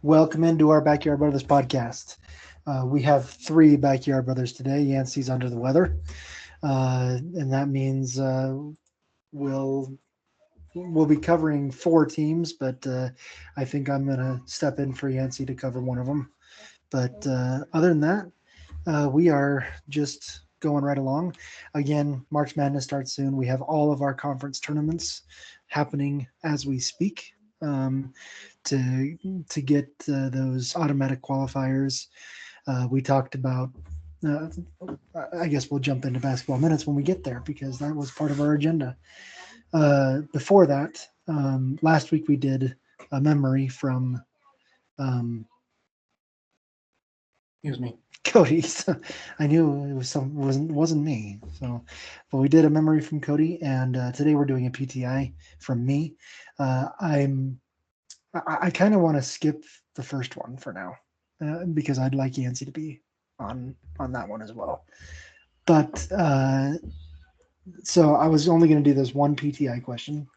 Welcome into our Backyard Brothers podcast. We have three Backyard Brothers today. Yancey's under the weather, and that means we'll we'll be covering four teams. But I think I'm going to step in for Yancey to cover one of them. But other than that, we are just going right along. Again, March Madness starts soon. We have all of our conference tournaments happening as we speak. To to get those automatic qualifiers. We talked about. Uh, I guess we'll jump into basketball minutes when we get there because that was part of our agenda. Before that, last week we did a memory from. Excuse me, Cody. So I knew it was wasn't me. So, but we did a memory from Cody, and today we're doing a PTI from me. I'm I kind of want to skip the first one for now because I'd like Yancey to be on that one as well. But so I was only going to do this one PTI question.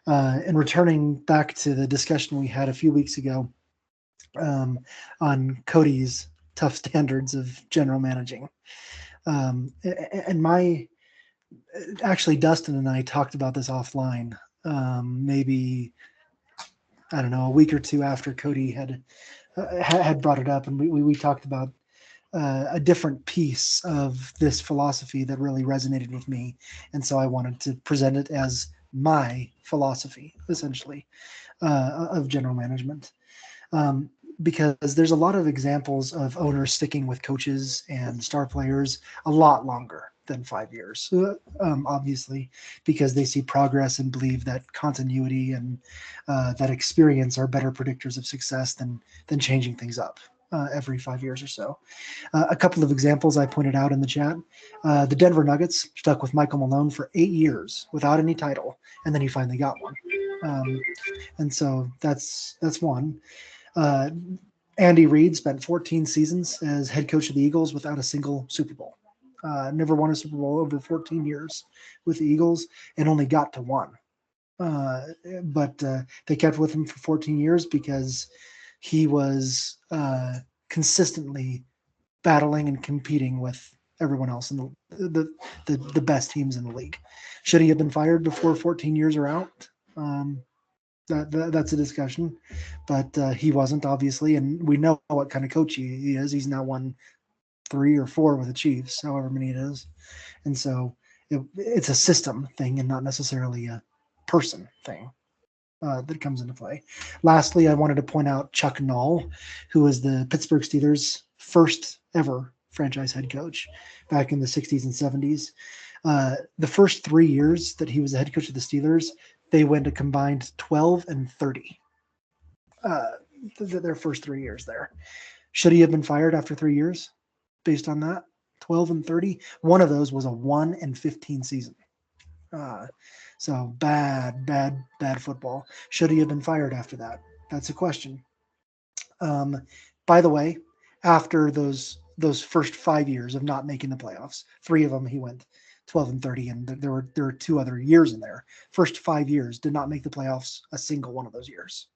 And returning back to the discussion we had a few weeks ago on Cody's tough standards of general managing. And my actually Dustin and I talked about this offline. Maybe I don't know, a week or two after Cody had brought it up, and we talked about a different piece of this philosophy that really resonated with me, and so I wanted to present it as my philosophy, essentially, of general management. Because there's a lot of examples of owners sticking with coaches and star players a lot longer than 5 years, obviously, because they see progress and believe that continuity and that experience are better predictors of success than changing things up every 5 years or so. A couple of examples I pointed out in the chat. The Denver Nuggets stuck with Michael Malone for 8 years without any title, and then he finally got one. And so that's one. Uh, Andy Reid spent 14 seasons as head coach of the Eagles without a single Super Bowl. Never won a Super Bowl over 14 years with the Eagles and only got to one. But they kept with him for 14 years because he was consistently battling and competing with everyone else in the best teams in the league. Should he have been fired before 14 years are out? That's a discussion, but he wasn't obviously, and we know what kind of coach he is. He's now won 3 or 4 with the Chiefs, however many it is, and so it's a system thing and not necessarily a person thing that comes into play. Lastly, I wanted to point out Chuck Noll, who was the Pittsburgh Steelers' first ever franchise head coach back in the 60s and 70s. The first 3 years that he was the head coach of the Steelers, they went a combined 12-30. Uh, their first 3 years there. Should he have been fired after 3 years based on that? 12-30. One of those was a 1-15 season. So bad football. Should he have been fired after that? That's a question. By the way, after those first 5 years of not making the playoffs, 3 of them he went 12-30, and there were 2 other years in there. First 5 years did not make the playoffs a single one of those years.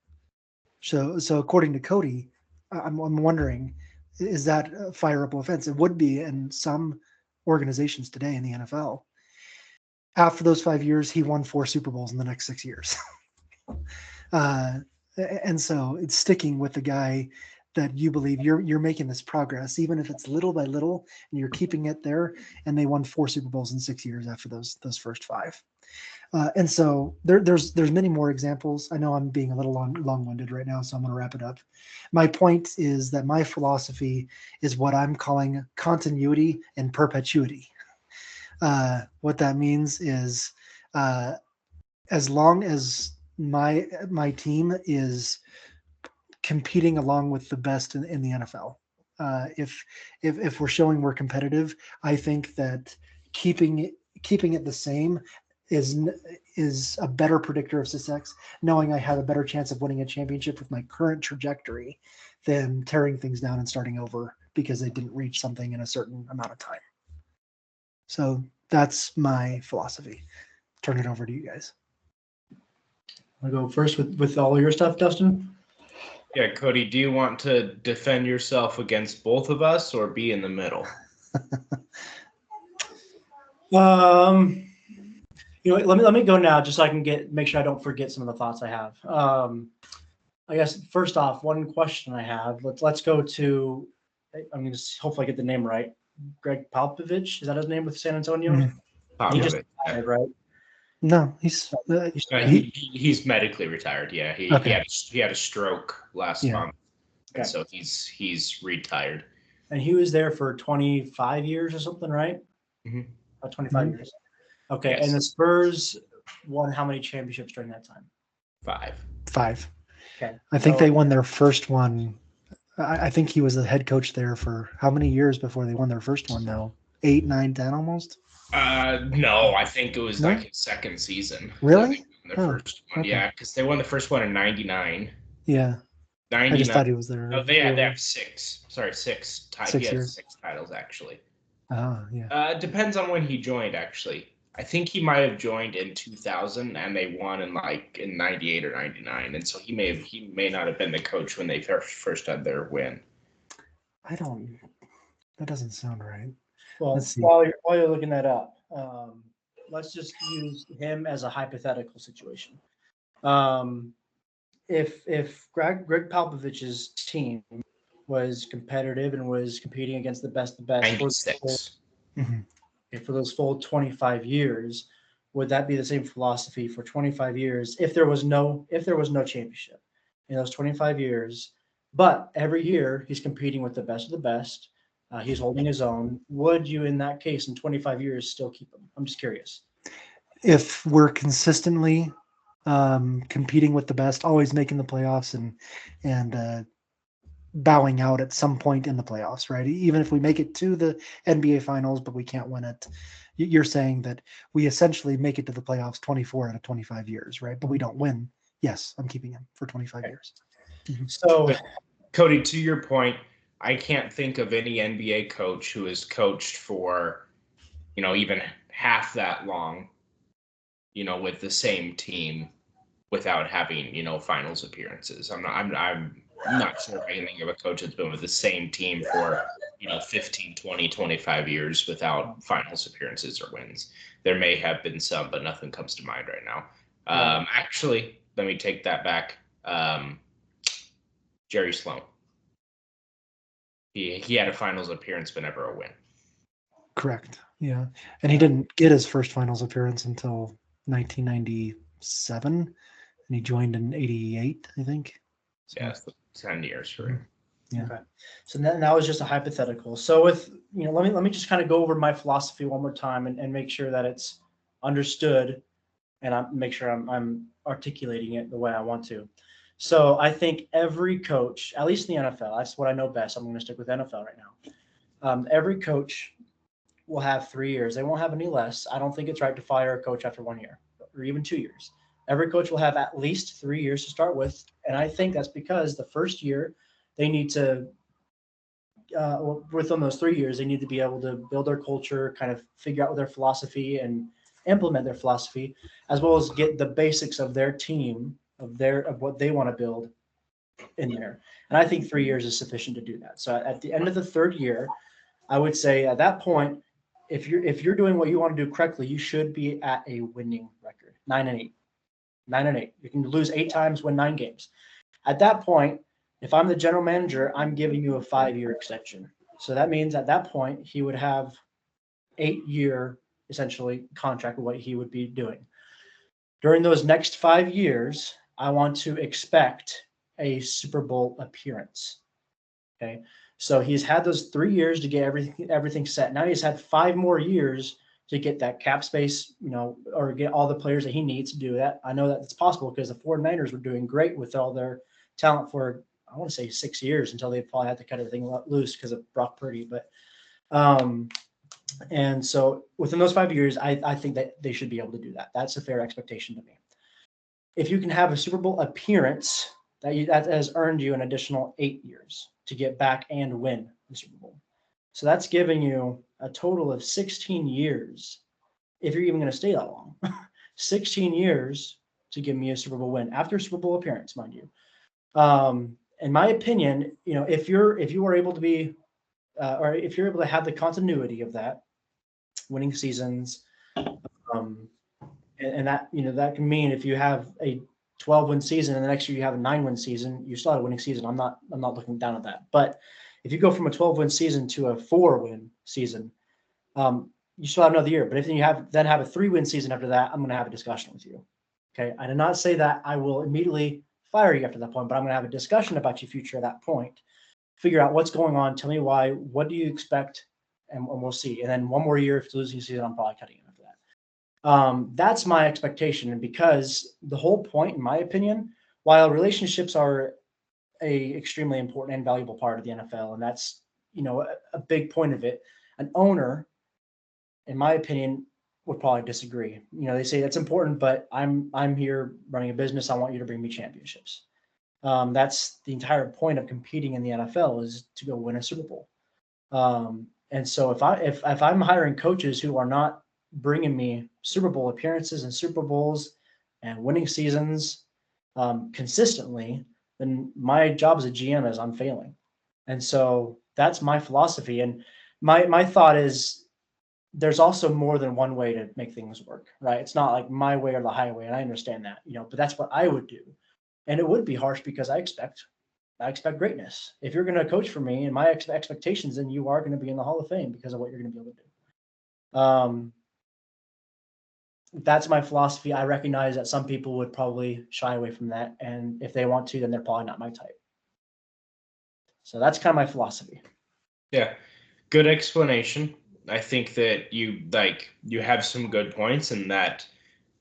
So according to Cody, I'm wondering, is that a fireable offense? It would be in some organizations today in the NFL. After those 5 years, he won 4 Super Bowls in the next 6 years. And so it's sticking with the guy that you believe you're making this progress, even if it's little by little, and you're keeping it there. And they won 4 Super Bowls in 6 years after those first 5. And so there's many more examples. I know I'm being a little long-winded right now, so I'm going to wrap it up. My point is that my philosophy is what I'm calling continuity and perpetuity. What that means is as long as my team is competing along with the best in the NFL. If we're showing we're competitive, I think that keeping it the same is a better predictor of success, knowing I have a better chance of winning a championship with my current trajectory than tearing things down and starting over because they didn't reach something in a certain amount of time. So that's my philosophy. Turn it over to you guys. Want to go first with all your stuff, Dustin? Yeah, Cody, do you want to defend yourself against both of us or be in the middle? Let me go now, just so I can make sure I don't forget some of the thoughts I have. I guess first off, one question I have. Let's go to. I'm going to hopefully get the name right. Greg Popovich, is that his name with San Antonio? Mm-hmm. He just retired, right? No, he's he's medically retired. Yeah, he had a stroke last month, and so he's retired. And he was there for 25 years or something, right? Mm-hmm. 25 years. Okay, Yes. and the Spurs won how many championships during that time? 5. Okay. I think they won their first one. I think he was the head coach there for how many years before they won their first one, though? 8, 9, 10 almost? No, I think it was like his second season. Really? The first one. Okay. Yeah, because they won the first one in 99. Yeah. 99. I just thought he was there. No, they have 6. Sorry, 6 titles. 6 he had years. 6 titles, actually. Yeah. Depends on when he joined, actually. I think he might have joined in 2000, and they won in 98 or 99, and so he may not have been the coach when they first had their win. That doesn't sound right. Well, while you're looking that up, let's just use him as a hypothetical situation. If Greg Popovich's team was competitive and was competing against the best for those full 25 years, would that be the same philosophy for 25 years if there was no championship in those 25 years, but every year he's competing with the best of the best, he's holding his own? Would you, in that case, in 25 years, still keep him? I'm just curious. If we're consistently competing with the best, always making the playoffs and bowing out at some point in the playoffs, right? Even if we make it to the NBA finals, but we can't win it, you're saying that we essentially make it to the playoffs 24 out of 25 years, right? But we don't win. Yes, I'm keeping him for 25 years. Mm-hmm. So, Cody, to your point, I can't think of any NBA coach who has coached for, even half that long, with the same team without having, finals appearances. I'm not sure if I can think of a coach that's been with the same team for, 15, 20, 25 years without finals appearances or wins. There may have been some, but nothing comes to mind right now. Actually, let me take that back. Jerry Sloan. He had a finals appearance, but never a win. Correct. Yeah. And he didn't get his first finals appearance until 1997, and he joined in 88, I think. So, yeah, 10 years for him. Yeah. Okay. So that was just a hypothetical. So with, let me just kind of go over my philosophy one more time and make sure that it's understood, and make sure I'm articulating it the way I want to. So I think every coach, at least in the NFL, that's what I know best. I'm going to stick with NFL right now. Every coach will have 3 years. They won't have any less. I don't think it's right to fire a coach after 1 year or even 2 years. Every coach will have at least 3 years to start with. And I think that's because the first year they need to, within those 3 years, they need to be able to build their culture, kind of figure out their philosophy and implement their philosophy, as well as get the basics of their team, of what they want to build in there. And I think 3 years is sufficient to do that. So at the end of the third year, I would say at that point, if you're doing what you want to do correctly, you should be at a winning record, 9-8. 9-8. You can lose 8 times, win 9 games. At that point, if I'm the general manager, I'm giving you a 5-year extension. So that means at that point, he would have 8-year, essentially, contract with what he would be doing. During those next 5 years, I want to expect a Super Bowl appearance. Okay. So he's had those 3 years to get everything set. Now he's had 5 more years to get that cap space, or get all the players that he needs to do that. I know that it's possible because the 49ers were doing great with all their talent for, I want to say 6 years, until they probably had to cut everything loose because of Brock Purdy. But, and so within those 5 years, I think that they should be able to do that. That's a fair expectation to me. If you can have a Super Bowl appearance, that has earned you an additional 8 years to get back and win the Super Bowl. So that's giving you a total of 16 years, if you're even going to stay that long. 16 years to give me a Super Bowl win after a Super Bowl appearance, mind you. in my opinion, if you are able to be, or if you're able to have the continuity of that, winning seasons, and that that can mean if you have a 12-win season and the next year you have a 9-win season, you still have a winning season. I'm not looking down at that. But if you go from a 12-win season to a 4-win season, you still have another year. But if you have a 3-win season after that, I'm going to have a discussion with you. Okay, I did not say that I will immediately fire you after that point, but I'm going to have a discussion about your future at that point. Figure out what's going on. Tell me why. What do you expect? And we'll see. And then one more year, if it's losing season, I'm probably cutting you after that. That's my expectation. And because the whole point, in my opinion, while relationships are a extremely important and valuable part of the NFL, and that's a big point of it, an owner, in my opinion, would probably disagree. They say that's important, but I'm here running a business. I want you to bring me championships. That's the entire point of competing in the NFL, is to go win a Super Bowl. And so if I'm hiring coaches who are not bringing me Super Bowl appearances and Super Bowls and winning seasons consistently, then my job as a GM is I'm failing. And so that's my philosophy. And my thought is, there's also more than one way to make things work, right? It's not like my way or the highway, and I understand that, but that's what I would do. And it would be harsh because I expect greatness. If you're going to coach for me and my expectations, then you are going to be in the Hall of Fame because of what you're going to be able to do. That's my philosophy. I recognize that some people would probably shy away from that, and if they want to, then they're probably not my type. So that's kind of my philosophy. Yeah, good explanation. I think that you have some good points, and that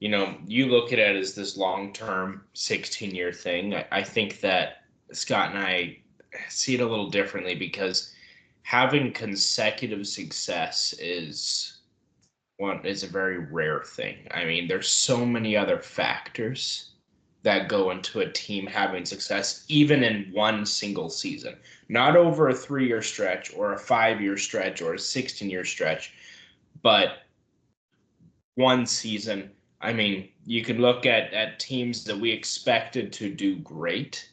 you look at it as this long-term 16-year thing. I think that Scott and I see it a little differently, because having consecutive success is a very rare thing. I mean, there's so many other factors that go into a team having success, even in one single season, not over a 3-year stretch or a 5-year stretch or a 16-year stretch, but one season. I mean, you can look at teams that we expected to do great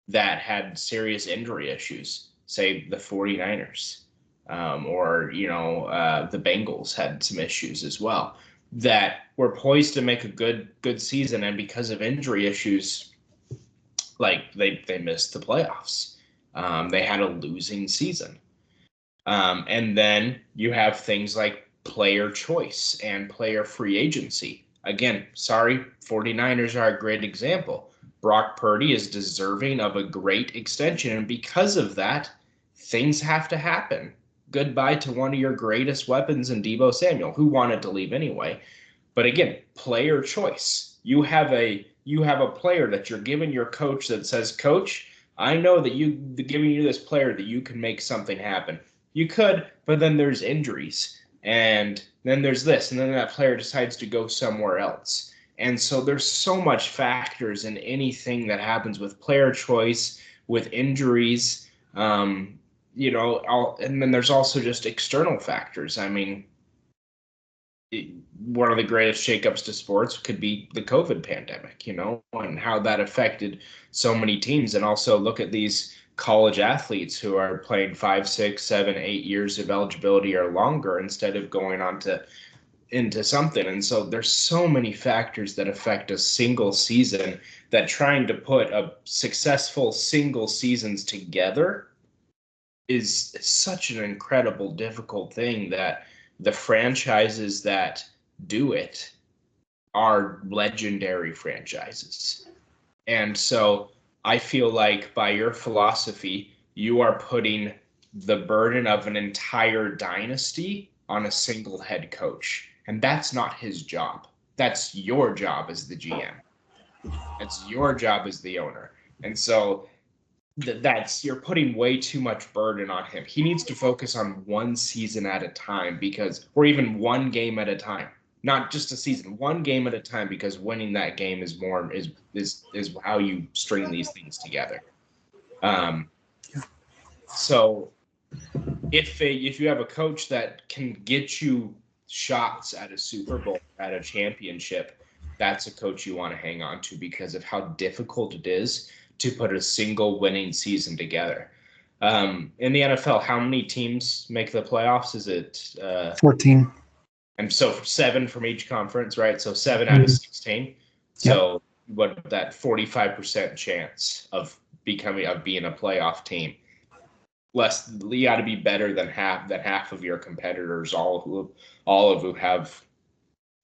that had serious injury issues, say the 49ers, or the Bengals had some issues as well, that were poised to make a good season, and because of injury issues, they missed the playoffs. They had a losing season. And then you have things like player choice and player free agency. Again, 49ers are a great example. Brock Purdy is deserving of a great extension, and because of that, things have to happen. Goodbye to one of your greatest weapons in Deebo Samuel, who wanted to leave anyway. But again, player choice. You have a player that you're giving your coach that says, "Coach, I know that giving you this player that you can make something happen." You could, but then there's injuries, and then there's this, and then that player decides to go somewhere else. And so there's so much factors in anything that happens with player choice, with injuries, and then there's also just external factors. I mean, one of the greatest shakeups to sports could be the COVID pandemic, and how that affected so many teams. And also look at these college athletes who are playing 5, 6, 7, 8 years of eligibility or longer instead of going on into something. And so there's so many factors that affect a single season, that trying to put a successful single seasons together is such an incredible, difficult thing, that the franchises that do it are legendary franchises. And so I feel like by your philosophy, you are putting the burden of an entire dynasty on a single head coach. And that's not his job. That's your job as the GM. That's your job as the owner. And so you're putting way too much burden on him. He needs to focus on one season at a time, or even one game at a time. Not just a season, one game at a time, because winning that game is how you string these things together. So if you have a coach that can get you shots at a Super Bowl, at a championship, that's a coach you want to hang on to, because of how difficult it is to put a single winning season together. In the NFL, how many teams make the playoffs? Is it 14? And so 7 from each conference, right? So 7 out of 16. So what that 45% chance of being a playoff team. Less, you got to be better than half of your competitors, all of who have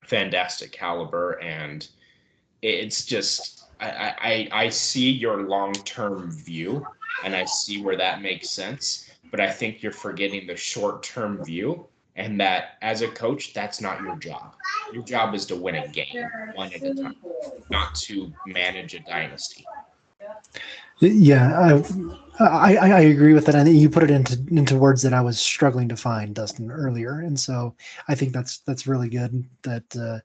fantastic caliber, and it's just I see your long-term view, and I see where that makes sense, but I think you're forgetting the short-term view, and that as a coach, that's not your job. Your job is to win a game one at a time, not to manage a dynasty. Yeah, I agree with that. I think you put it into words that I was struggling to find, Dustin, earlier, and so I think that's really good. That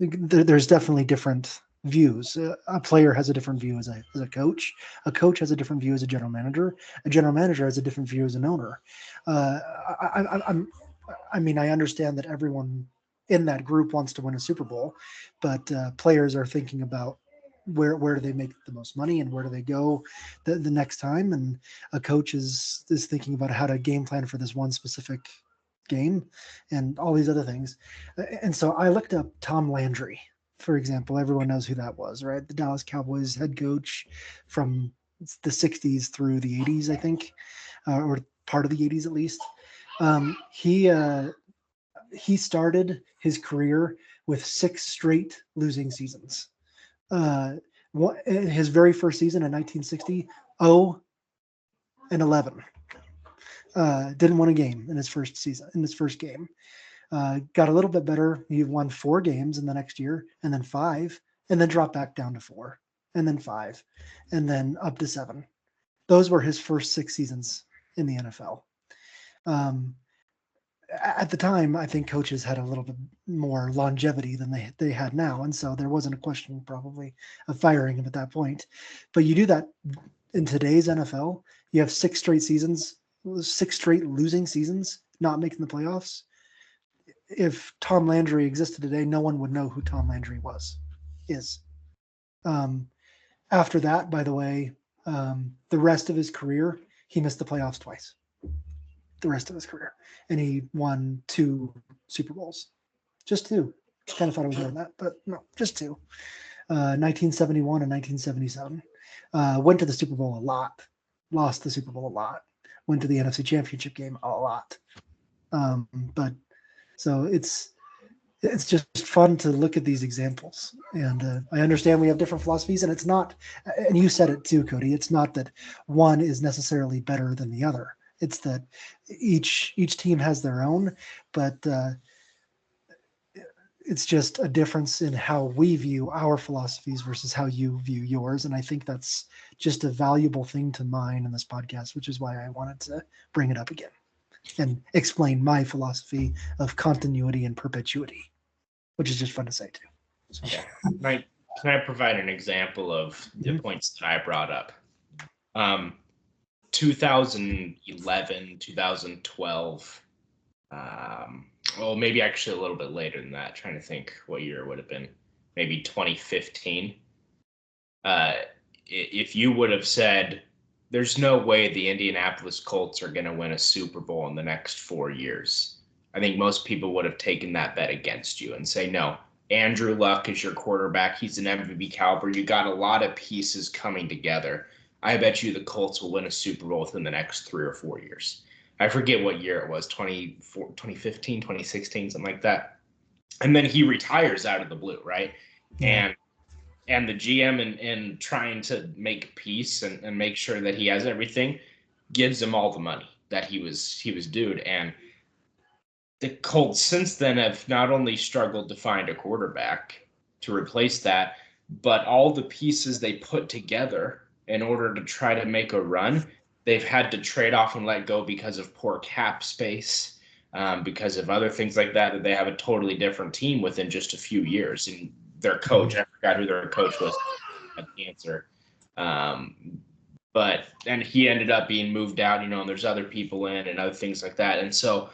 there's definitely different views. A player has a different view as a coach. A coach has a different view as a general manager. A general manager has a different view as an owner. I mean, I understand that everyone in that group wants to win a Super Bowl, but players are thinking about where do they make the most money and where do they go the next time, and a coach is thinking about how to game plan for this one specific game and all these other things. And so I looked up Tom Landry, for example. Everyone knows who that was, right? The Dallas Cowboys head coach from the 60s through the 80s, I think, or part of the 80s at least. He started his career with 6 straight losing seasons. His very first season in 1960, 0-11. Didn't win a game in his first season, in his first game. Got a little bit better. He won 4 games in the next year, and then 5, and then dropped back down to 4, and then 5, and then up to 7. Those were his first 6 seasons in the NFL. At the time, I think coaches had a little bit more longevity than they had now, and so there wasn't a question probably of firing him at that point. But you do that in today's NFL, you have 6 straight seasons, 6 straight losing seasons, not making the playoffs. If Tom Landry existed today, no one would know who Tom Landry is. After that, by the way, the rest of his career, he missed the playoffs twice. The rest of his career, and he won 2 Super Bowls, just 2. Kind of thought I was more than that, but no, just 2. 1971 and 1977. Went to the Super Bowl a lot, lost the Super Bowl a lot, went to the NFC Championship game a lot. But so it's just fun to look at these examples, and I understand we have different philosophies, and it's not, and you said it too, Cody, it's not that one is necessarily better than the other. It's that each team has their own, but it's just a difference in how we view our philosophies versus how you view yours. And I think that's just a valuable thing to mine in this podcast, which is why I wanted to bring it up again and explain my philosophy of continuity and perpetuity, which is just fun to say too. So. Yeah. Can I provide an example of the points that I brought up? 2011, 2012, maybe actually a little bit later than that. Trying to think what year it would have been. Maybe 2015. If you would have said, there's no way the Indianapolis Colts are going to win a Super Bowl in the next 4 years, I think most people would have taken that bet against you and say, no, Andrew Luck is your quarterback. He's an MVP caliber. You got a lot of pieces coming together. I bet you the Colts will win a Super Bowl within the next 3 or 4 years. I forget what year it was, 2015, 2016, something like that. And then he retires out of the blue, right? Yeah. And the GM in trying to make peace and make sure that he has everything, gives him all the money that he was due. And the Colts since then have not only struggled to find a quarterback to replace that, but all the pieces they put together in order to try to make a run, they've had to trade off and let go because of poor cap space, because of other things like that they have a totally different team within just a few years. And their coach, I forgot who their coach was, had cancer. And he ended up being moved out, and there's other people in and other things like that. And so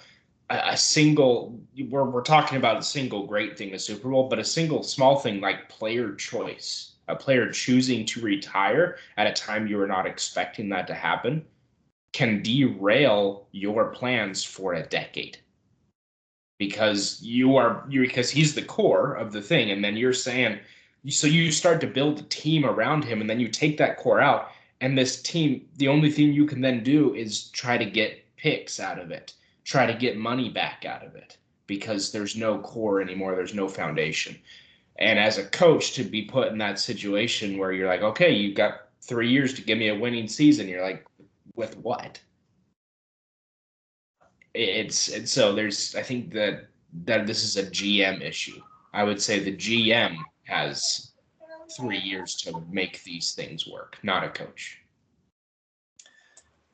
we're talking about a single great thing, the Super Bowl, but a single small thing like player choice, A player choosing to retire at a time you were not expecting that to happen can derail your plans for a decade. Because because he's the core of the thing, and then you're saying, so you start to build a team around him, and then you take that core out, and this team, the only thing you can then do is try to get picks out of it, try to get money back out of it, because there's no core anymore, there's no foundation. And as a coach, to be put in that situation where you're like, okay, you've got 3 years to give me a winning season, you're like, with what? It's so there's, I think that this is a GM issue. I would say the GM has 3 years to make these things work, not a coach.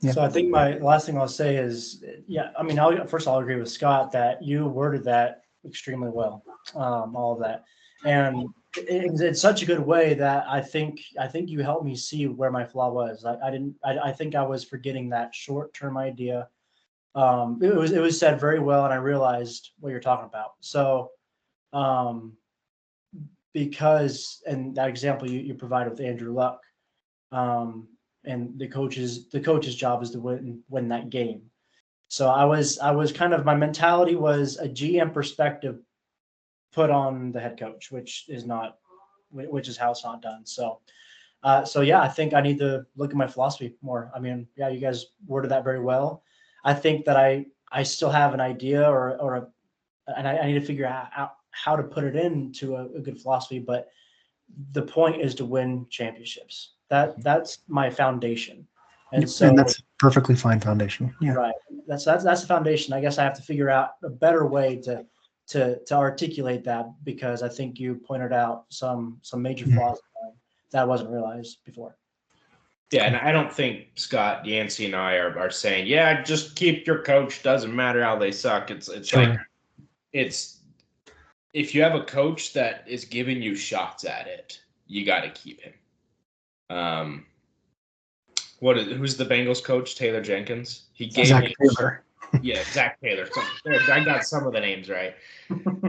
So I think my last thing I'll say is, yeah, I mean, first I'll agree with Scott that you worded that extremely well, all of that, and in such a good way that I think you helped me see where my flaw was. I think I was forgetting that short-term idea. It was said very well, and I realized what you're talking about. So, because, and that example you provided with Andrew Luck, and the coach's job is to win that game. So I was kind of, my mentality was a GM perspective put on the head coach, which is how it's not done. So yeah, I think I need to look at my philosophy more. I mean, yeah, you guys worded that very well. I think that I still have an idea and I need to figure out how to put it into a good philosophy. But the point is to win championships. That's my foundation. And so, and that's a perfectly fine foundation. Yeah. Right. That's the foundation. I guess I have to figure out a better way to articulate that, because I think you pointed out some major flaws that wasn't realized before. Yeah, and I don't think Scott, Yancey, and I are saying, yeah, just keep your coach. Doesn't matter how they suck. It's sure. Like, it's, if you have a coach that is giving you shots at it, you got to keep him. Who's the Bengals coach? Taylor Jenkins. He gave Zach Taylor. Yeah, Zach Taylor. I got some of the names right.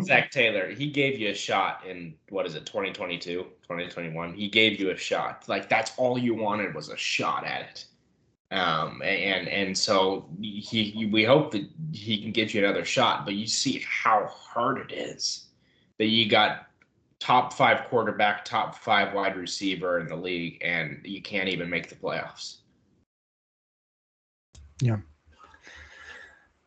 Zach Taylor. He gave you a shot in, 2022, 2021. He gave you a shot. Like, that's all you wanted was a shot at it. And so we hope that he can get you another shot. But you see how hard it is that you got top 5 quarterback, top 5 wide receiver in the league, and you can't even make the playoffs. Yeah.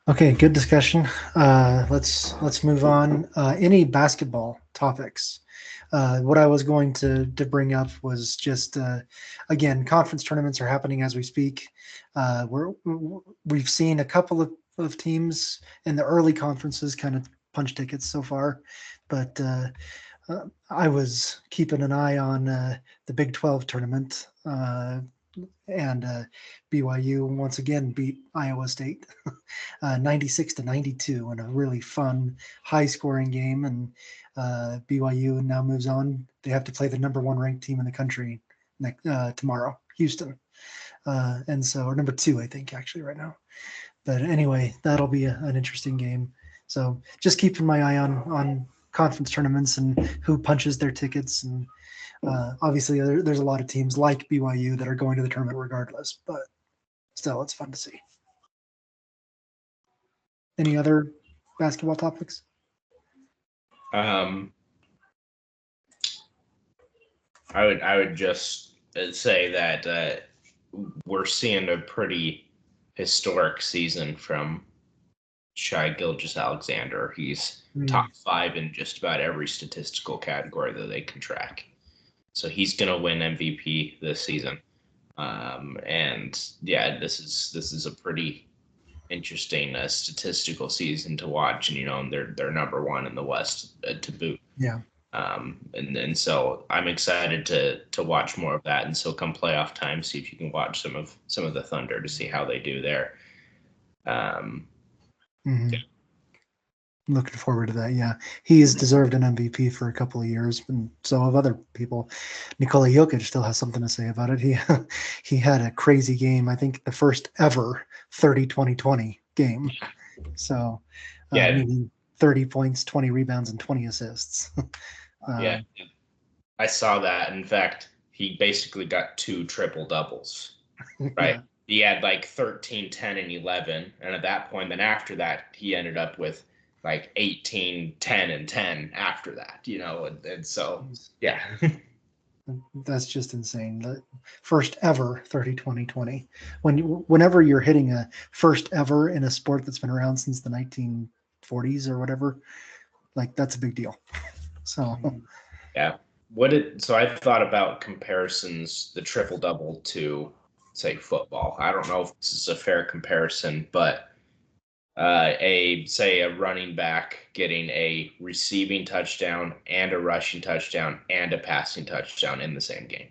Okay, good discussion. Let's move on. Any basketball topics? What I was going to bring up was just, again, conference tournaments are happening as we speak. We've seen a couple of teams in the early conferences kind of punch tickets so far, but I was keeping an eye on the Big 12 tournament, and BYU once again beat Iowa State 96-92 in a really fun, high-scoring game. And BYU now moves on. They have to play the number 1 ranked team in the country tomorrow, Houston. And so, or number 2, I think, actually, right now. But anyway, that'll be an interesting game. So just keeping my eye on conference tournaments and who punches their tickets. And obviously there's a lot of teams like BYU that are going to the tournament regardless, but still, it's fun to see. Any other basketball topics? I would just say that we're seeing a pretty historic season from Shai Gilgeous-Alexander. He's top 5 in just about every statistical category that they can track. So he's going to win MVP this season. And yeah, this is a pretty interesting statistical season to watch. And, they're number 1 in the West to boot. Yeah. And so I'm excited to watch more of that. And so come playoff time, see if you can watch some of the Thunder to see how they do there. Yeah. Looking forward to that. Yeah, he's deserved an MVP for a couple of years, and so have other people. Nikola Jokic still has something to say about it. He had a crazy game. I think the first ever 30-20-20 game. So yeah, meaning 30 points, 20 rebounds, and 20 assists. Yeah, I saw that. In fact, he basically got 2 triple doubles, right? Yeah. He had like 13, 10, and 11. And at that point, then after that, he ended up with like 18, 10, and 10 after that, and so, yeah. That's just insane. The first ever 30-20-20. Whenever you're hitting a first ever in a sport that's been around since the 1940s or whatever, like that's a big deal. So Yeah. So I thought about comparisons, the triple double to, say, football. I don't know if this is a fair comparison, but say a running back getting a receiving touchdown and a rushing touchdown and a passing touchdown in the same game.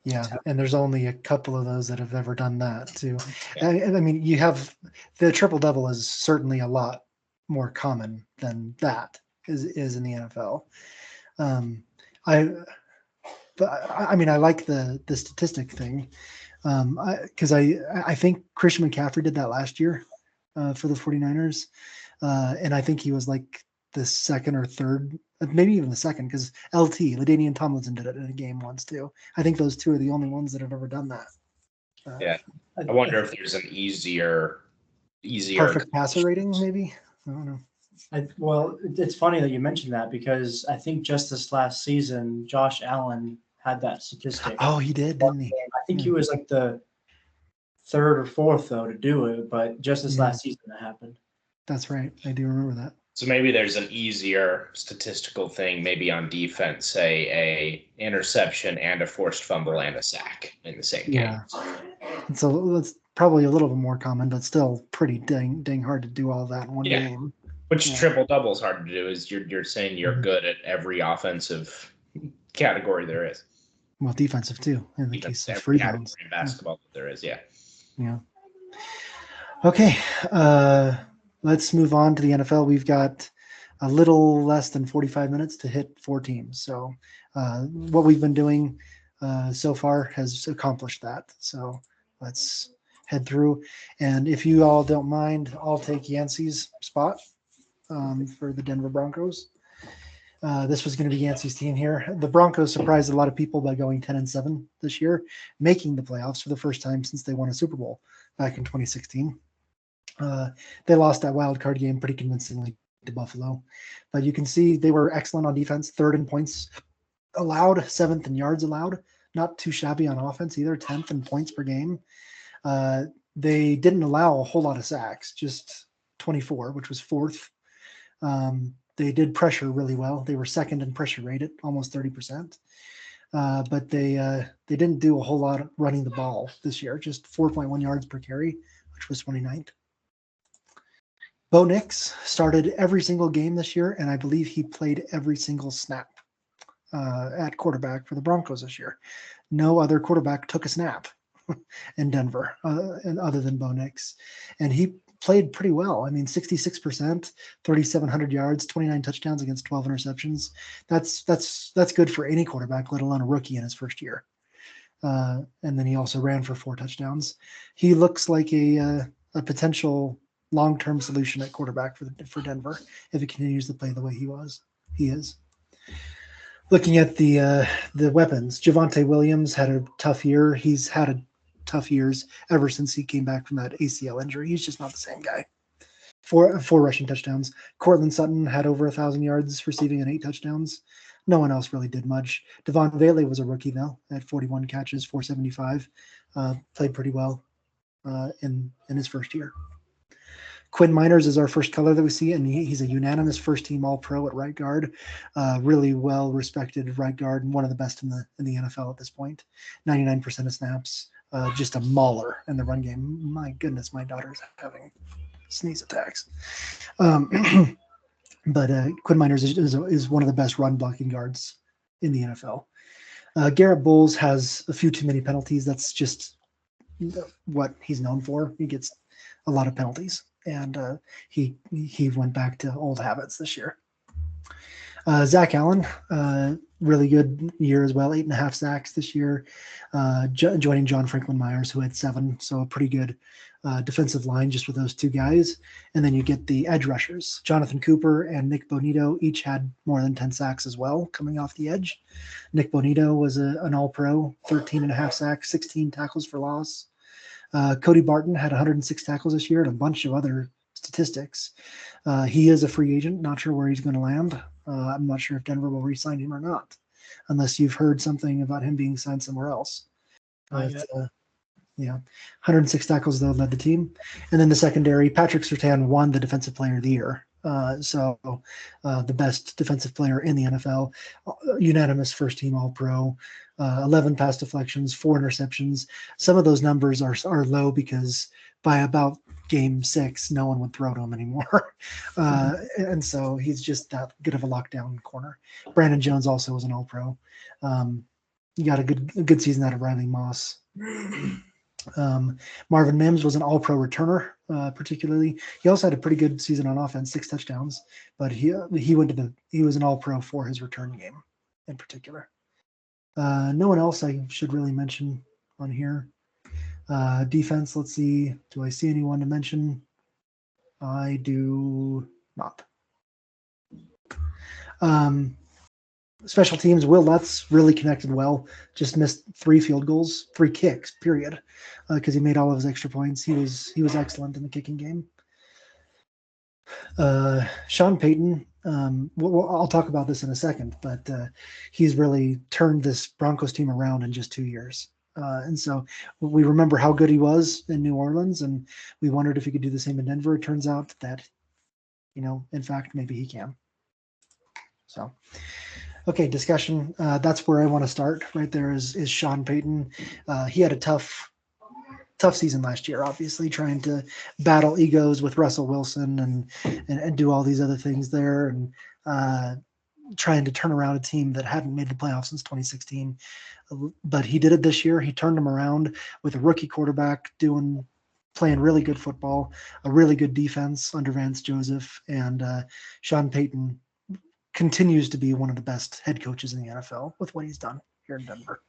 yeah, and there's only a couple of those that have ever done that too. Yeah. I mean, you have the triple double is certainly a lot more common than that is in the NFL. I but I mean, I like the statistic thing because I think Christian McCaffrey did that last year for the 49ers. And I think he was like the second or third, maybe even the second, because LT, LaDainian Tomlinson, did it in a game once too. I think those two are the only ones that have ever done that. Yeah. I wonder if there's an easier Perfect passer rating, maybe. I don't know. Well, it's funny that you mentioned that because I think just this last season, Josh Allen had that statistic. Oh, he did, didn't he? I think he was like the third or fourth though to do it, but just this Yeah. last season that happened. That's right. I do remember that. So maybe there's an easier statistical thing, maybe on defense, say a interception and a forced fumble and a sack in the same game. Yeah. And so that's probably a little bit more common, but still pretty dang hard to do all that in one game. Which Yeah. triple double is hard to do. Is you're saying you're good at every offensive category there is. Well, defensive too, in the Even case of every free category downs. in basketball that there is, yeah. Yeah. Okay. Let's move on to the NFL. We've got a little less than 45 minutes to hit 4 teams. So what we've been doing so far has accomplished that. So let's head through. And if you all don't mind, I'll take Yancey's spot for the Denver Broncos. This was going to be Yancey's team here. The Broncos surprised a lot of people by going 10-7 this year, making the playoffs for the first time since they won a Super Bowl back in 2016. They lost that wild card game pretty convincingly to Buffalo, but you can see they were excellent on defense, 3rd in points allowed, 7th in yards allowed, not too shabby on offense either, 10th in points per game. They didn't allow a whole lot of sacks, just 24, which was 4th. They did pressure really well. They were 2nd in pressure rate at almost 30%. But they didn't do a whole lot of running the ball this year, just 4.1 yards per carry, which was 29th. Bo Nix started every single game this year, and I believe he played every single snap at quarterback for the Broncos this year. No other quarterback took a snap in Denver other than Bo Nix. And he played pretty well. I mean, 66%, 3,700 yards, 29 touchdowns against 12 interceptions. That's good for any quarterback, let alone a rookie in his first year. And then he also ran for 4 touchdowns. He looks like a potential long-term solution at quarterback for Denver if he continues to play the way he is. Looking at the weapons, Javonte Williams had a tough year. He's had a tough years ever since he came back from that ACL injury. He's just not the same guy. 4 rushing touchdowns. Cortland Sutton had over 1,000 yards receiving and 8 touchdowns. No one else really did much. Devon Vele was a rookie though, at 41 catches, 475. Played pretty well in his first year. Quinn Miners is our first color that we see, and he's a unanimous first-team All-Pro at right guard. Really well-respected right guard, and one of the best in the NFL at this point. 99% of snaps. Just a mauler in the run game. My goodness, my daughter's having sneeze attacks. But Quinn Miners is one of the best run-blocking guards in the NFL. Garrett Bowles has a few too many penalties. That's just what he's known for. He gets a lot of penalties. And he went back to old habits this year. Zach Allen, really good year as well, 8.5 sacks this year, joining John Franklin Myers, who had 7. So a pretty good defensive line just with those two guys. And then you get the edge rushers. Jonathan Cooper and Nick Bonito each had more than 10 sacks as well coming off the edge. Nick Bonito was an all-pro, 13.5 sacks, 16 tackles for loss. Cody Barton had 106 tackles this year and a bunch of other statistics. He is a free agent. Not sure where he's going to land. I'm not sure if Denver will re-sign him or not, unless you've heard something about him being signed somewhere else. Yeah, 106 tackles though led the team, and then the secondary. Patrick Surtain won the Defensive Player of the Year. So the best defensive player in the NFL, unanimous first team All-Pro, 11 pass deflections, 4 interceptions. Some of those numbers are low because by about game 6, no one would throw to him anymore. And so he's just that good of a lockdown corner. Brandon Jones also was an All-Pro. You got a good season out of Riley Moss. Marvin Mims was an all-pro returner, particularly. He also had a pretty good season on offense, 6 touchdowns, but he was an all-pro for his return game in particular. No one else I should really mention on here. Defense, let's see. Do I see anyone to mention? I do not. Special teams, Will Lutz really connected well. Just missed 3 kicks, period, because he made all of his extra points. He was excellent in the kicking game. Sean Payton, I'll talk about this in a second, but he's really turned this Broncos team around in just 2 years. And so we remember how good he was in New Orleans, and we wondered if he could do the same in Denver. It turns out that, in fact, maybe he can. So. Okay, discussion. That's where I want to start. Right there is Sean Payton. He had a tough season last year, obviously, trying to battle egos with Russell Wilson and do all these other things there, and trying to turn around a team that hadn't made the playoffs since 2016. But he did it this year. He turned them around with a rookie quarterback playing really good football, a really good defense under Vance Joseph, and Sean Payton continues to be one of the best head coaches in the NFL with what he's done here in Denver.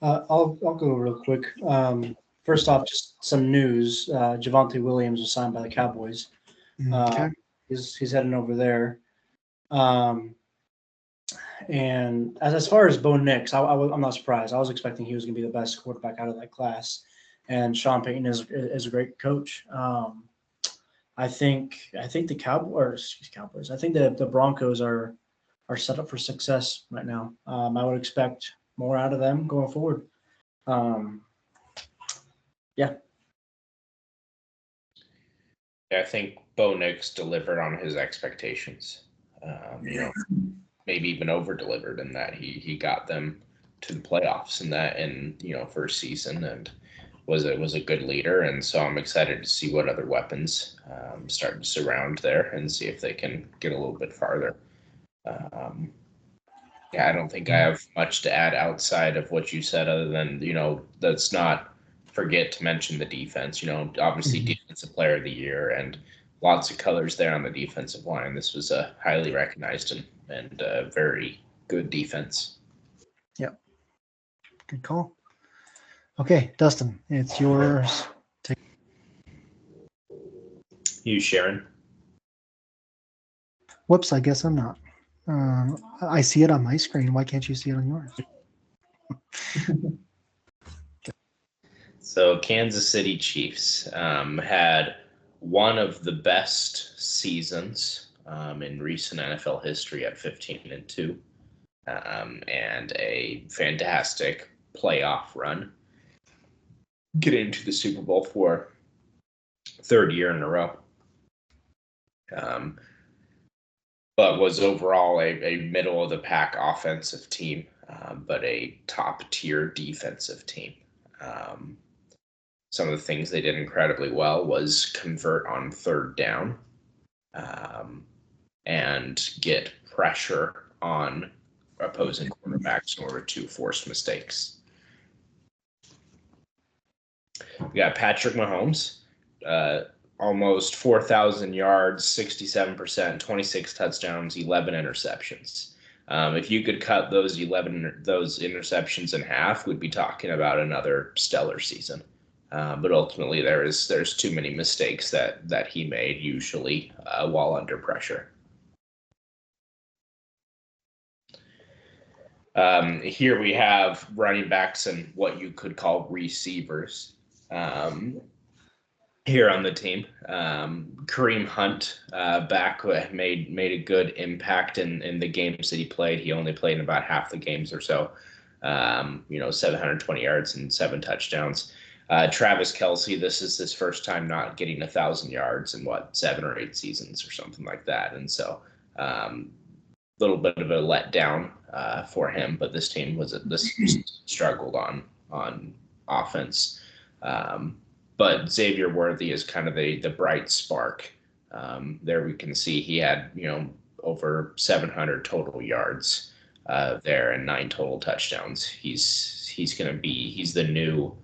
I'll go real quick. First off, just some news. Javonte Williams was signed by the Cowboys. Okay. He's heading over there. And as far as Bo Nix, I'm not surprised. I was expecting he was going to be the best quarterback out of that class. And Sean Payton is a great coach. I think the Cowboys. I think the Broncos are set up for success right now. I would expect more out of them going forward. Yeah. I think Bo Nix delivered on his expectations. Maybe even over delivered in that he got them to the playoffs in first season and was a good leader, and so I'm excited to see what other weapons start to surround there and see if they can get a little bit farther. I don't think I have much to add outside of what you said, other than let's not forget to mention the defense. Obviously Defensive Player of the Year and lots of colors there on the defensive line. This was a highly recognized and very good defense. Yep. Good call. Okay, Dustin, it's yours. You, Sharon? Whoops, I guess I'm not. I see it on my screen. Why can't you see it on yours? So Kansas City Chiefs had one of the best seasons in recent NFL history at 15-2, and a fantastic playoff run, getting into the Super Bowl for 3rd year in a row. But was overall a middle of the pack offensive team, but a top tier defensive team. Some of the things they did incredibly well was convert on 3rd down, and get pressure on opposing quarterbacks in order to force mistakes. We got Patrick Mahomes, almost 4,000 yards, 67%, 26 touchdowns, 11 interceptions. If you could cut those interceptions in half, we'd be talking about another stellar season. But ultimately, there's too many mistakes that he made usually while under pressure. Here we have running backs and what you could call receivers here on the team. Kareem Hunt back made a good impact in the games that he played. He only played in about half the games or so. 720 yards and 7 touchdowns. Travis Kelce, this is his first time not getting 1,000 yards in 7 or 8 seasons or something like that. And so little bit of a letdown for him, but this team struggled on offense. But Xavier Worthy is kind of the bright spark. There we can see he had over 700 total yards there and 9 total touchdowns. He's the new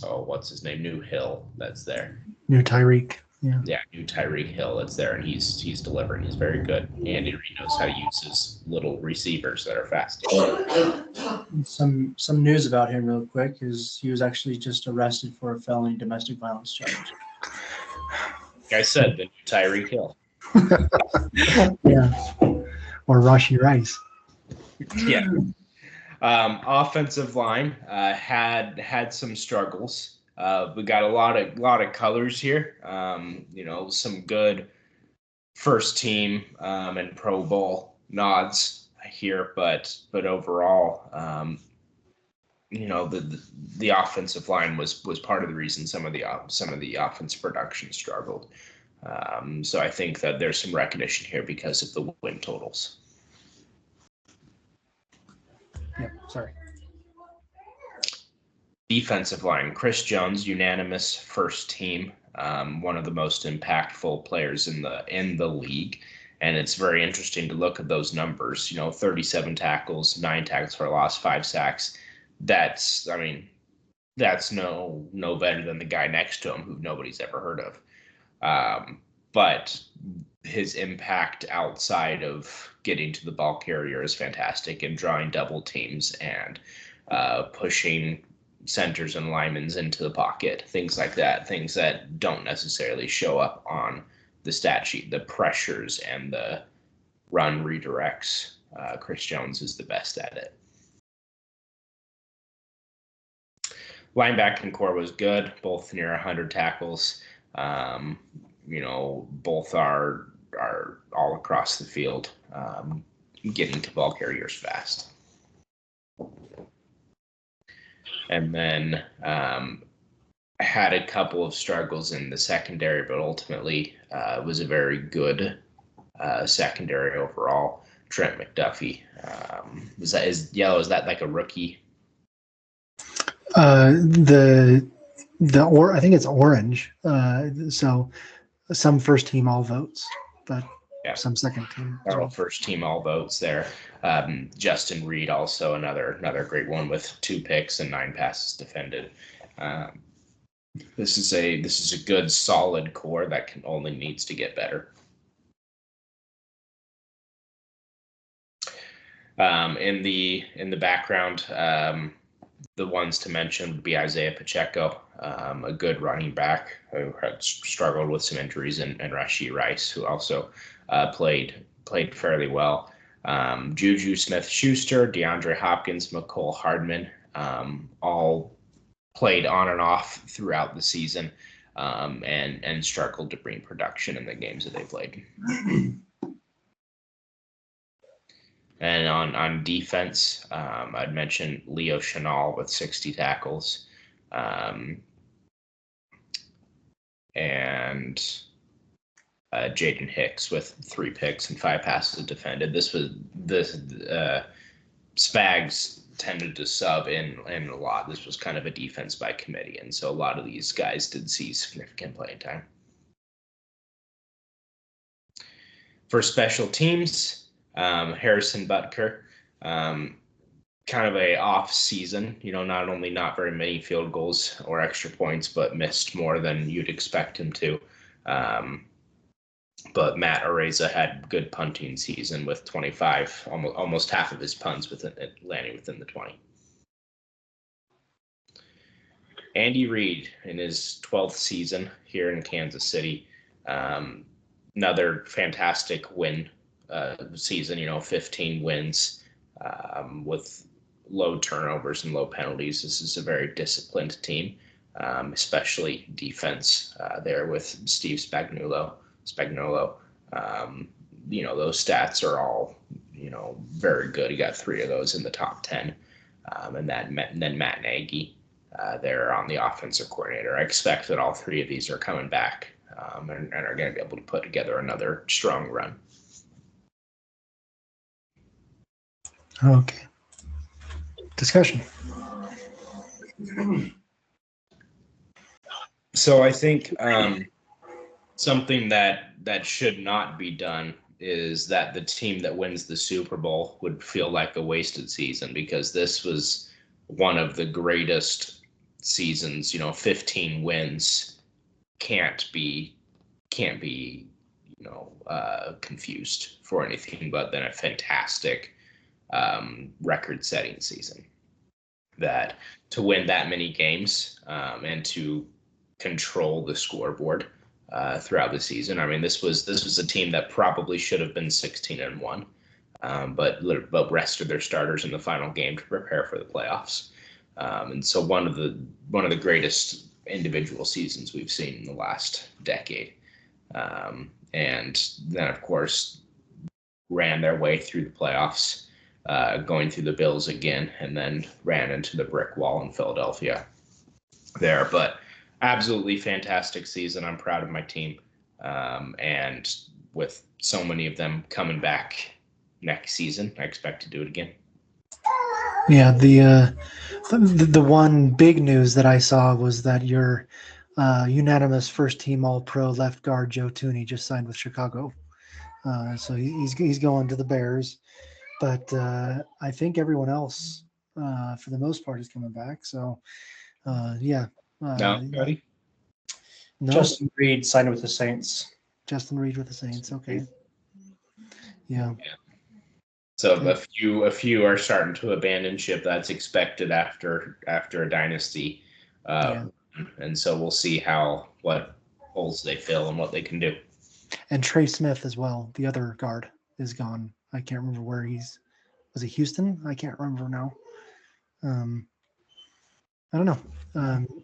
what's his name? New Hill that's there. New Tyreek. Yeah, new Tyreek Hill that's there, and he's delivering. He's very good. Andy Reid knows how to use his little receivers that are fast. Some news about him real quick is he was actually just arrested for a felony domestic violence charge. Like I said, the new Tyreek Hill. Yeah. Or Rashi Rice. Yeah. Offensive line had some struggles. We got a lot of colors here. Some good first team and Pro Bowl nods here, but overall, the offensive line was part of the reason some of the offense production struggled. So I think that there's some recognition here because of the win totals. Yeah, sorry. Defensive line, Chris Jones, unanimous first team, one of the most impactful players in the league, and it's very interesting to look at those numbers. 37 tackles, 9 tackles for a loss, 5 sacks. That's no better than the guy next to him who nobody's ever heard of. But his impact outside of getting to the ball carrier is fantastic, and drawing double teams and pushing centers and linemen into the pocket, things like that, things that don't necessarily show up on the stat sheet, the pressures and the run redirects. Chris Jones is the best at it. Linebacking core was good, both near 100 tackles. Both are all across the field, getting to ball carriers fast. And then had a couple of struggles in the secondary, but ultimately was a very good secondary overall. Trent McDuffie. Is that like a rookie? I think it's orange. So some first team all votes, but some second team. All first team all votes there. Justin Reed also another great one with 2 picks and 9 passes defended. This is a good solid core that only needs to get better. In the background, the ones to mention would be Isaiah Pacheco, a good running back who had struggled with some injuries, and Rashi Rice, who also played fairly well. Juju Smith-Schuster, DeAndre Hopkins, McCole Hardman, all played on and off throughout the season, and struggled to bring production in the games that they played. And on defense, I'd mention Leo Chenal with 60 tackles, and Jaden Hicks with 3 picks and 5 passes defended. Spags tended to sub in a lot. This was kind of a defense by committee, and so a lot of these guys did see significant playing time. For special teams, Harrison Butker kind of a off season, not only not very many field goals or extra points, but missed more than you'd expect him to. But Matt Araiza had good punting season with 25, almost half of his punts landing within the 20. Andy Reid in his 12th season here in Kansas City, another fantastic win season. 15 wins with low turnovers and low penalties. This is a very disciplined team, especially defense there with Steve Spagnuolo. Those stats are all, very good. He got 3 of those in the top 10. And then Matt Nagy there on the offensive coordinator. I expect that all 3 of these are coming back and are going to be able to put together another strong run. Okay. Discussion. So I think something that should not be done is that the team that wins the Super Bowl would feel like a wasted season, because this was one of the greatest seasons. 15 wins can't be confused for anything but then a fantastic record-setting season. That to win that many games and to control the scoreboard throughout the season. I mean, this was a team that probably should have been 16-1, but rested their starters in the final game to prepare for the playoffs. And so one of the greatest individual seasons we've seen in the last decade. And then, of course, ran their way through the playoffs, going through the Bills again, and then ran into the brick wall in Philadelphia there. But absolutely fantastic season. I'm proud of my team. And with so many of them coming back next season, I expect to do it again. Yeah, the one big news that I saw was that your unanimous first-team All-Pro left guard Joe Thuney just signed with Chicago. So he's going to the Bears. But I think everyone else, for the most part, is coming back. So, yeah. No, Cody? No, Justin Reed signed with the Saints. Justin Reed with the Saints. Okay. Yeah. So a few are starting to abandon ship. That's expected after a dynasty, and so we'll see what holes they fill and what they can do. And Trey Smith as well, the other guard, is gone. I can't remember where was it Houston? I can't remember now. I don't know.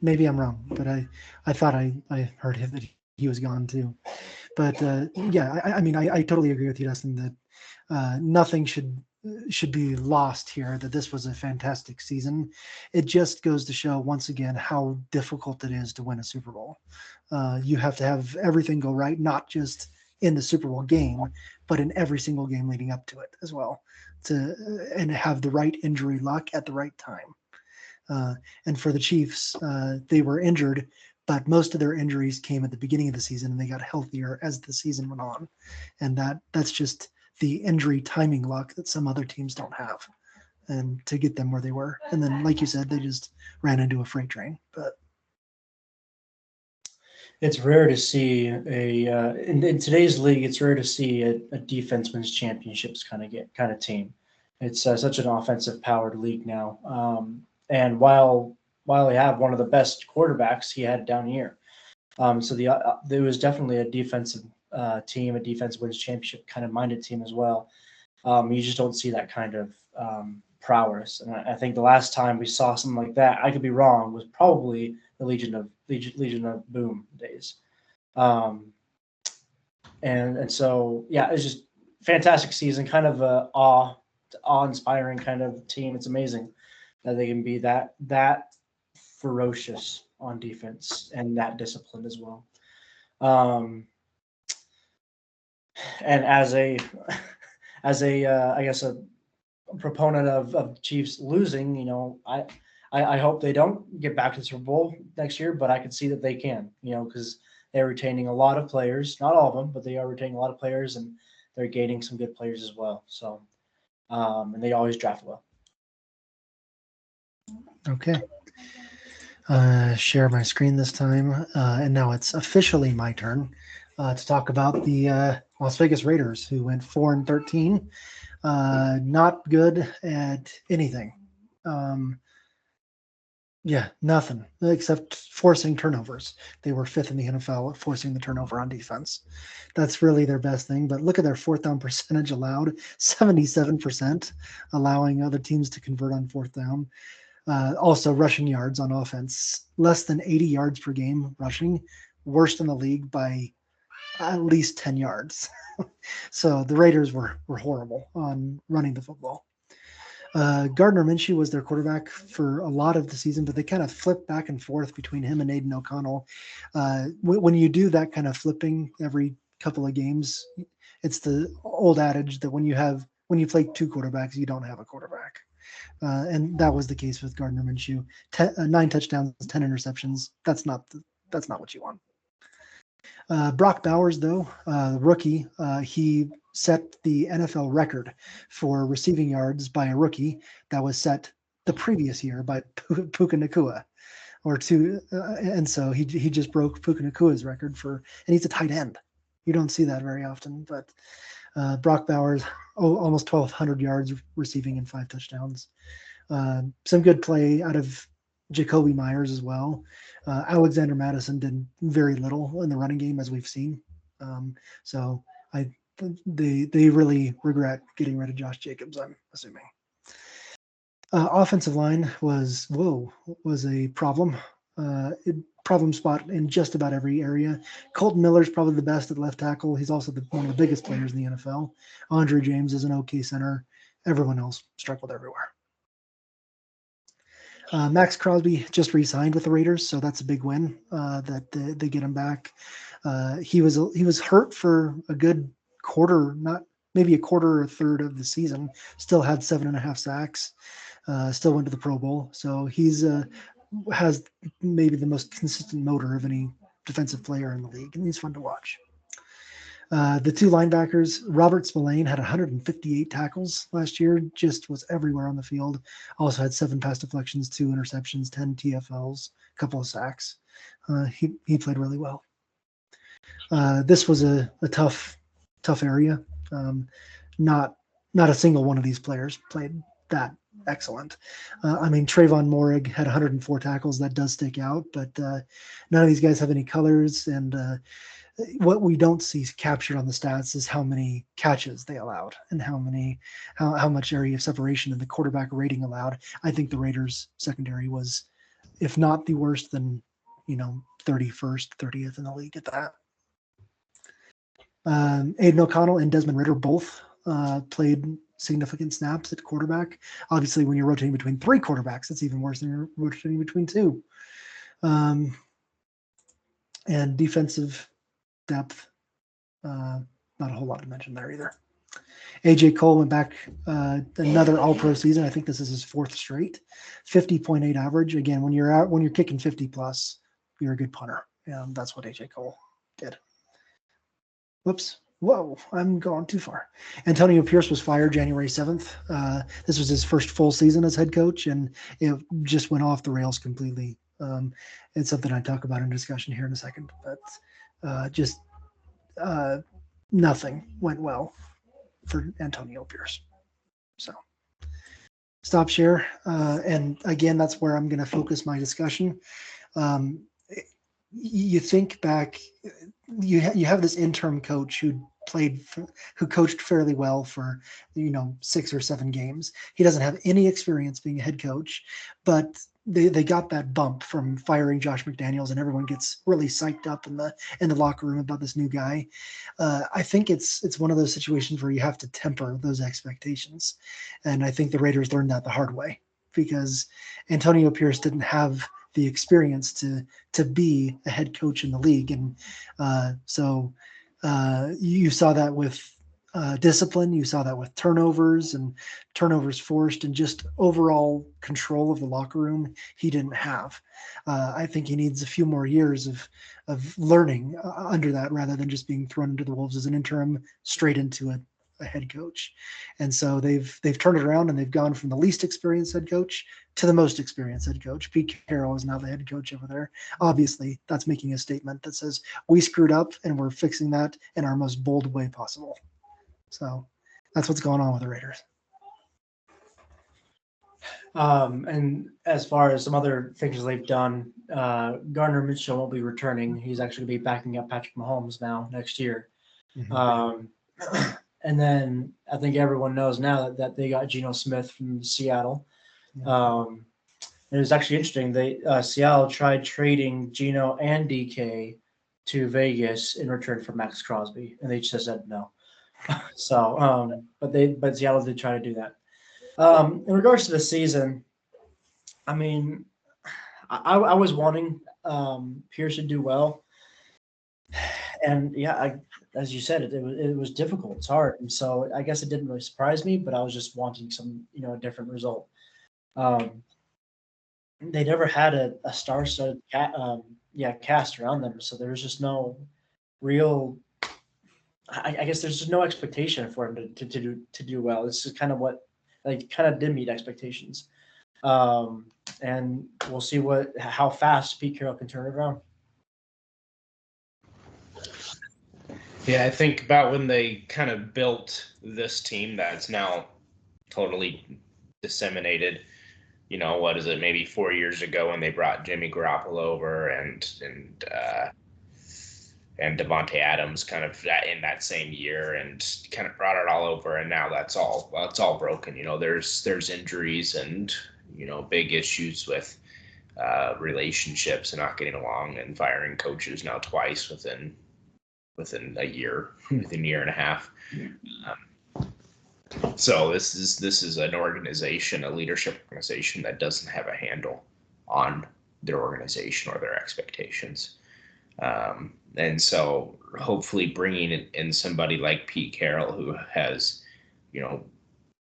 Maybe I'm wrong, but I thought I heard that he was gone too. But yeah, I totally agree with you, Dustin, that nothing should be lost here, that this was a fantastic season. It just goes to show once again how difficult it is to win a Super Bowl. You have to have everything go right, not just in the Super Bowl game, but in every single game leading up to it as well, and have the right injury luck at the right time. And for the Chiefs, they were injured, but most of their injuries came at the beginning of the season, and they got healthier as the season went on. And that's just the injury timing luck that some other teams don't have, and to get them where they were. And then, like you said, they just ran into a freight train. But it's rare to see in today's league. It's rare to see a defense wins championships kind of team. It's such an offensive powered league now. And while they have one of the best quarterbacks, he had a down year. So there was definitely a defensive team, a defense wins championship kind of minded team as well. You just don't see that kind of prowess. And I think the last time we saw something like that, I could be wrong, was probably the Legion of Boom days. And so, yeah, it's just fantastic season, kind of a awe-inspiring kind of team. It's amazing that they can be that ferocious on defense and that disciplined as well. And as a I guess a proponent of Chiefs losing, I hope they don't get back to the Super Bowl next year, but I can see that they can, because they're retaining a lot of players, not all of them, but they are retaining a lot of players, and they're gaining some good players as well. So, and they always draft well. Okay. Share my screen this time, and now it's officially my turn to talk about the Las Vegas Raiders, who went 4-13. Not good at anything. Yeah, nothing except forcing turnovers. They were fifth in the NFL at forcing the turnover on defense. That's really their best thing. But look at their fourth down percentage allowed, 77%, allowing other teams to convert on fourth down. Also, rushing yards on offense, less than 80 yards per game rushing, worst in the league by at least 10 yards. So the Raiders were horrible on running the football. Gardner Minshew was their quarterback for a lot of the season, but they kind of flipped back and forth between him and Aiden O'Connell. When you do that kind of flipping every couple of games, it's the old adage that when you play two quarterbacks, you don't have a quarterback. And that was the case with Gardner Minshew. 9 touchdowns, 10 interceptions. That's not what you want. Brock Bowers, though, rookie, he set the NFL record for receiving yards by a rookie that was set the previous year by Puka Nacua, and so he just broke Puka Nacua's record and he's a tight end. You don't see that very often, but Brock Bowers, almost 1,200 yards receiving and 5 touchdowns. Some good play out of Jacoby Myers as well. Alexander Madison did very little in the running game, as we've seen. So they really regret getting rid of Josh Jacobs, I'm assuming. Offensive line was a problem. Problem spot in just about every area. Colton Miller's probably the best at left tackle. He's also one of the biggest players in the NFL. Andre James is an okay center. Everyone else struggled everywhere. Max Crosby just re-signed with the Raiders, so that's a big win that they get him back. He was hurt for a good quarter, not maybe a quarter or a third of the season. Still had 7.5 sacks. Still went to the Pro Bowl, so he's has maybe the most consistent motor of any defensive player in the league, and he's fun to watch. The two linebackers, Robert Spillane had 158 tackles last year, just was everywhere on the field. Also had 7 pass deflections, 2 interceptions, 10 TFLs, a couple of sacks. He played really well. This was a tough area. Not a single one of these players played that excellent. Trayvon Morig had 104 tackles. That does stick out, but none of these guys have any colors, and what we don't see captured on the stats is how many catches they allowed and how much area of separation in the quarterback rating allowed. I think the Raiders secondary was, if not the worst, then 31st, 30th in the league at that. Aiden O'Connell and Desmond Ridder both played significant snaps at quarterback. Obviously, when you're rotating between 3 quarterbacks, it's even worse than you're rotating between 2. And defensive depth, not a whole lot to mention there either. AJ Cole went back another All-Pro season. I think this is his 4th straight. 50.8 average. Again, when you're kicking 50 plus, you're a good punter. That's what AJ Cole did. Whoops. Whoa, I'm going too far. Antonio Pierce was fired January 7th. This was his first full season as head coach, and it just went off the rails completely. It's something I talk about in discussion here in a second, but just nothing went well for Antonio Pierce. So stop share. And again, that's where I'm going to focus my discussion. You think back, you have this interim coach who coached fairly well for 6 or 7 games. He doesn't have any experience being a head coach, but they got that bump from firing Josh McDaniels, and everyone gets really psyched up in the locker room about this new guy. I think it's one of those situations where you have to temper those expectations, and I think the Raiders learned that the hard way, because Antonio Pierce didn't have the experience to be a head coach in the league, and so you saw that with discipline. You saw that with turnovers forced, and just overall control of the locker room he didn't have. I think he needs a few more years of learning under that, rather than just being thrown into the wolves as an interim straight into a head coach. And so they've turned it around, and they've gone from the least experienced head coach to the most experienced head coach. Pete Carroll is now the head coach over there. Obviously, that's making a statement that says we screwed up and we're fixing that in our most bold way possible. So that's what's going on with the Raiders. And as far as some other things they've done, Gardner Minshew won't be returning. He's actually going to be backing up Patrick Mahomes now next year. Mm-hmm. And then I think everyone knows now that they got Geno Smith from Seattle. Yeah. It was actually interesting. Seattle tried trading Geno and DK to Vegas in return for Max Crosby, and they just said no. So, but Seattle did try to do that. In regards to the season, I mean, I was wanting Pierce to do well, and yeah, as you said, it was difficult. It's hard, and so I guess it didn't really surprise me. But I was just wanting some, a different result. They never had a star-studded cast around them, so there was just no real. I guess there's just no expectation for him to do well. This is kind of what kind of did meet expectations, and we'll see how fast Pete Carroll can turn it around. Yeah, I think about when they kind of built this team that's now totally disseminated. What is it? Maybe 4 years ago when they brought Jimmy Garoppolo over and Devontae Adams kind of in that same year, and kind of brought it all over. And now it's all broken. There's injuries and big issues with relationships and not getting along, and firing coaches now twice within a year, within a year and a half. So this is an organization, a leadership organization that doesn't have a handle on their organization or their expectations. And so hopefully bringing in somebody like Pete Carroll, who has,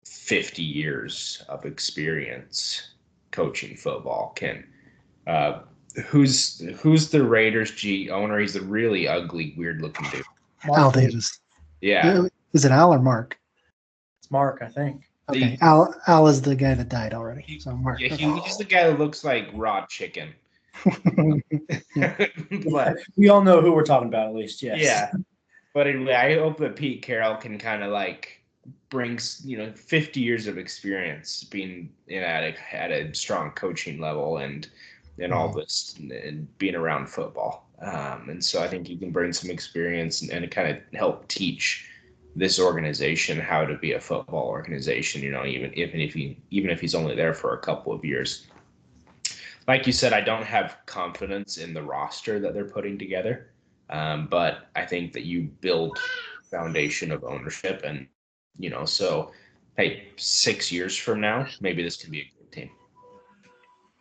50 years of experience coaching football, can, who's the Raiders owner? He's a really ugly, weird looking dude. Al Davis. Yeah. Is it Al or Mark? It's Mark, I think. Okay. Al is the guy that died already. So Mark. Yeah, he's the guy that looks like raw chicken. But we all know who we're talking about, at least. Yes. Yeah. But anyway, I hope that Pete Carroll can kind of brings 50 years of experience being at a strong coaching level and all this and being around football. And so I think he can bring some experience and kind of help teach this organization how to be a football organization. Even if he's only there for a couple of years. Like you said, I don't have confidence in the roster that they're putting together, but I think that you build a foundation of ownership, and so hey, 6 years from now, maybe this can be a good team.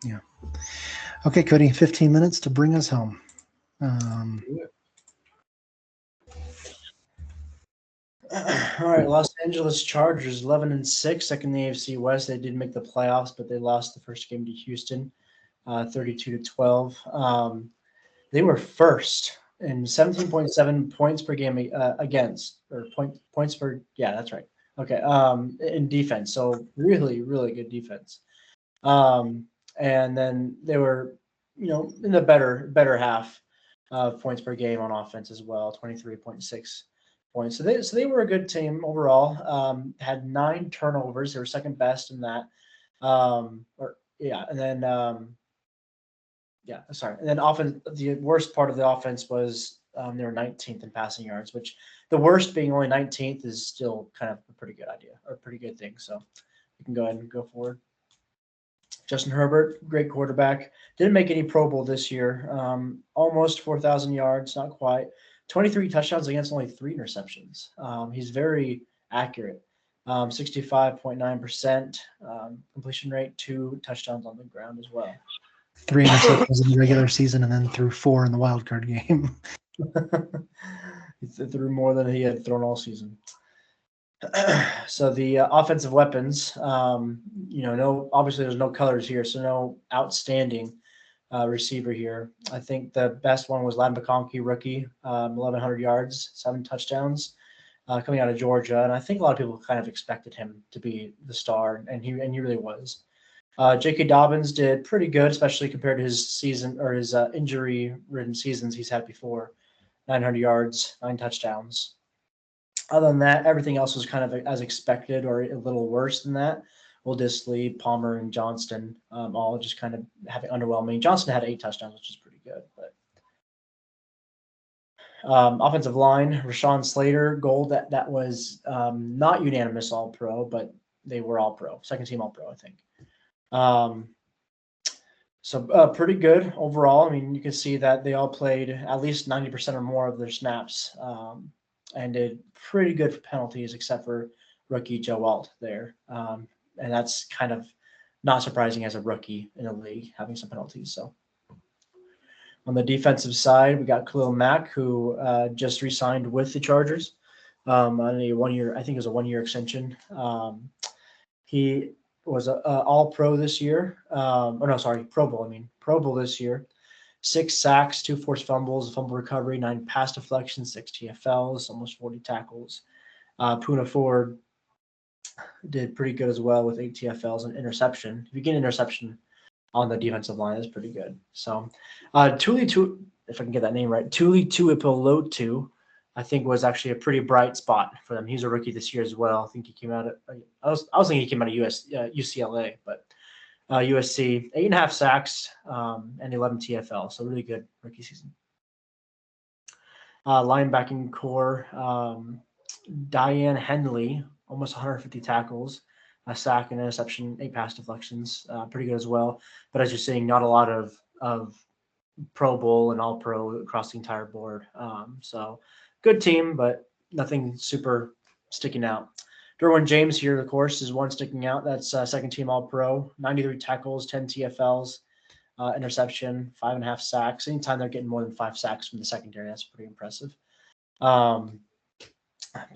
Yeah. Okay, Cody, 15 minutes to bring us home. All right, Los Angeles Chargers, 11-6, second in the AFC West. They did make the playoffs, but they lost the first game to Houston, 32-12. They were first in 17.7 points per game points per. Yeah, that's right. Okay, in defense, so really, really good defense. And then they were, in the better half of points per game on offense as well, 23.6 points. So they were a good team overall. Had 9 turnovers. They were second best in that. And then offense. The worst part of the offense was they were 19th in passing yards, which the worst being only 19th is still kind of a pretty good idea or a pretty good thing. So you can go ahead and go forward. Justin Herbert, great quarterback. Didn't make any Pro Bowl this year. Almost 4,000 yards, not quite. 23 touchdowns against only 3 interceptions. He's very accurate. 65.9% completion rate, 2 touchdowns on the ground as well. 3 interceptions in the regular season, and then threw 4 in the wild card game. He threw more than he had thrown all season. So the offensive weapons, obviously there's no colors here, so no outstanding receiver here. I think the best one was Ladd McConkey, rookie, 1,100 yards, 7 touchdowns. coming out of Georgia, and I think a lot of people kind of expected him to be the star, and he really was. J.K. Dobbins did pretty good, especially compared to his season or his injury-ridden seasons he's had before. 900 yards, 9 touchdowns. Other than that, everything else was kind of as expected or a little worse than that. Will Disley, Palmer, and Johnston all just kind of having underwhelming. Johnston had 8 touchdowns, which is pretty good. But offensive line, Rashawn Slater, gold that was not unanimous All-Pro, but they were All-Pro, second team All-Pro, I think. So pretty good overall. I mean, you can see that they all played at least 90% or more of their snaps and did pretty good for penalties, except for rookie Joe Alt there. And that's kind of not surprising as a rookie in the league having some penalties. So on the defensive side, we got Khalil Mack, who just re-signed with the Chargers on a 1-year, I think it was a 1-year extension. He was All-Pro this year. Pro Bowl. Pro Bowl this year. 6 sacks, 2 forced fumbles, fumble recovery, 9 pass deflections, 6 TFLs, almost 40 tackles. Poona Ford did pretty good as well with 8 TFLs and interception. If you get an interception on the defensive line, that's pretty good. So Tuli, if I can get that name right, Tuli Tuipulotu, I think was actually a pretty bright spot for them. He's a rookie this year as well. I think he came out of I was thinking he came out of UCLA, but USC, 8.5 sacks and 11 TFL. So really good rookie season. Linebacking core, Diane Henley, almost 150 tackles, a sack and interception, 8 pass deflections, pretty good as well. But as you're seeing, not a lot of Pro Bowl and All-Pro across the entire board. So good team, but nothing super sticking out. Derwin James here, of course, is one sticking out. That's second team All-Pro, 93 tackles, 10 TFLs, interception, 5.5 sacks. Anytime they're getting more than 5 sacks from the secondary, that's pretty impressive. But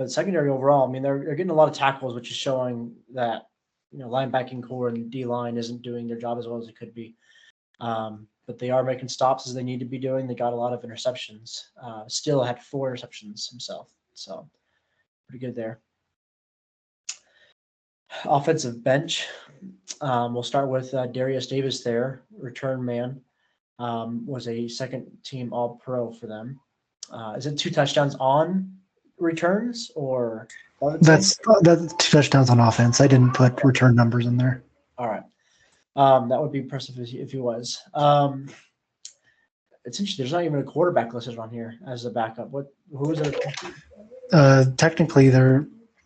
secondary overall, I mean, they're getting a lot of tackles, which is showing that, linebacking core and D-line isn't doing their job as well as it could be. But they are making stops as they need to be doing. They got a lot of interceptions. Still had 4 interceptions himself. So pretty good there. Offensive bench. We'll start with Darius Davis there, return man. Was a second team All-Pro for them. Is it 2 touchdowns on returns or? That's 2 touchdowns on offense. I didn't put return numbers in there. All right. That would be impressive if he was. It's interesting. There's not even a quarterback listed on here as a backup. Who is it? Technically,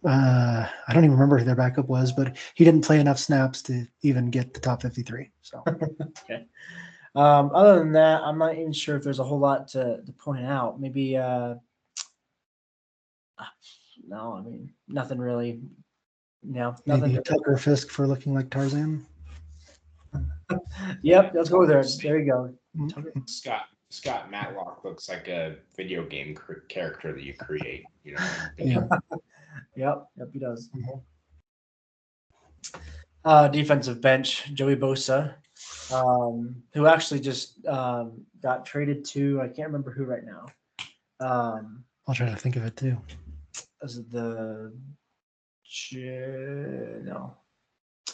I don't even remember who their backup was, but he didn't play enough snaps to even get the top 53. So okay. Other than that, I'm not even sure if there's a whole lot to point out. Maybe no. I mean, nothing really. No, nothing. Maybe Tucker Fisk for looking like Tarzan. Yep, let's go there. There you go. Scott Matlock looks like a video game character that you create. Yeah. Yep, he does. Defensive bench, Joey Bosa, who actually just got traded to, I can't remember who right now. I'll try to think of it too. Is it no,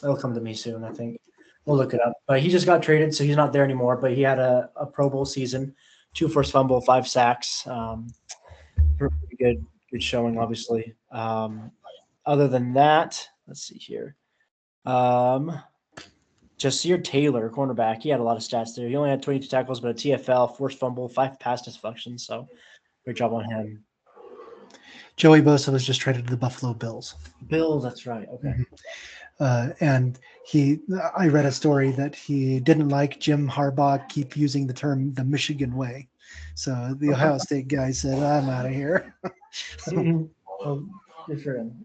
it'll come to me soon, I think. We'll look it up. But he just got traded, so he's not there anymore. But he had a Pro Bowl season, 2 forced fumble, 5 sacks. Pretty good showing, obviously. Other than that, let's see here. Jasir Taylor, cornerback, he had a lot of stats there. He only had 22 tackles, but a TFL, forced fumble, 5 pass deflections. So great job on him. Joey Bosa was just traded to the Buffalo Bills. Bills, that's right. Okay. And I read a story that he didn't like Jim Harbaugh keep using the term the Michigan way. So the Ohio State guy said, I'm out of here. Well, good for him.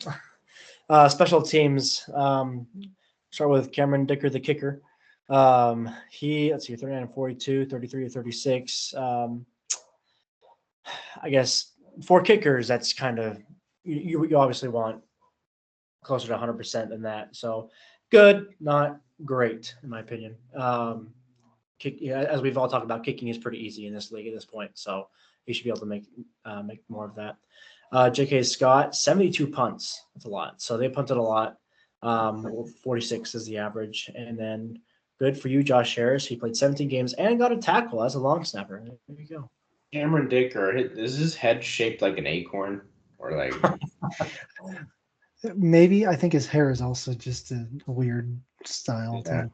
Special teams. Start with Cameron Dicker, the kicker. Let's see, 39 and 42, 33 and 36. I guess for kickers, that's kind of you obviously want closer to 100% than that. So good, not great, in my opinion. As we've all talked about, kicking is pretty easy in this league at this point. So he should be able to make more of that. J.K. Scott, 72 punts. That's a lot. So they punted a lot. 46 is the average. And then good for you, Josh Harris. He played 17 games and got a tackle as a long snapper. There you go. Cameron Dicker, is his head shaped like an acorn? Or like Maybe. I think his hair is also just a weird style Yeah. too.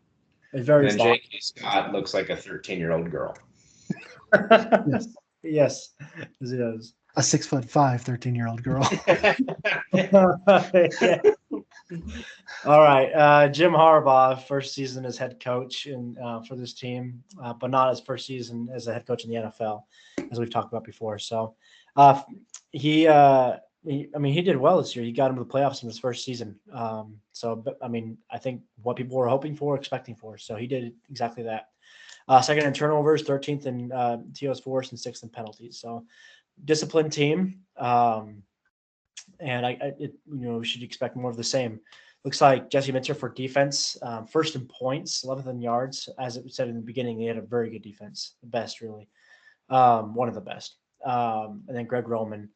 It's very then J.K. Scott looks like a 13-year-old girl. Yes. Yes, as it is. A 6'5", 13-year-old girl. Yeah. All right. Jim Harbaugh, first season as head coach for this team, but not his first season as a head coach in the NFL, as we've talked about before. So he did well this year. He got him to the playoffs in his first season. I think what people were hoping for, expecting for. So he did exactly that. Second in turnovers, 13th in TOs forced, and 6th in penalties. So disciplined team. And we should expect more of the same. Looks like Jesse Minter for defense, first in points, 11th in yards. As it said in the beginning, they had a very good defense, the best really, one of the best. And then Greg Roman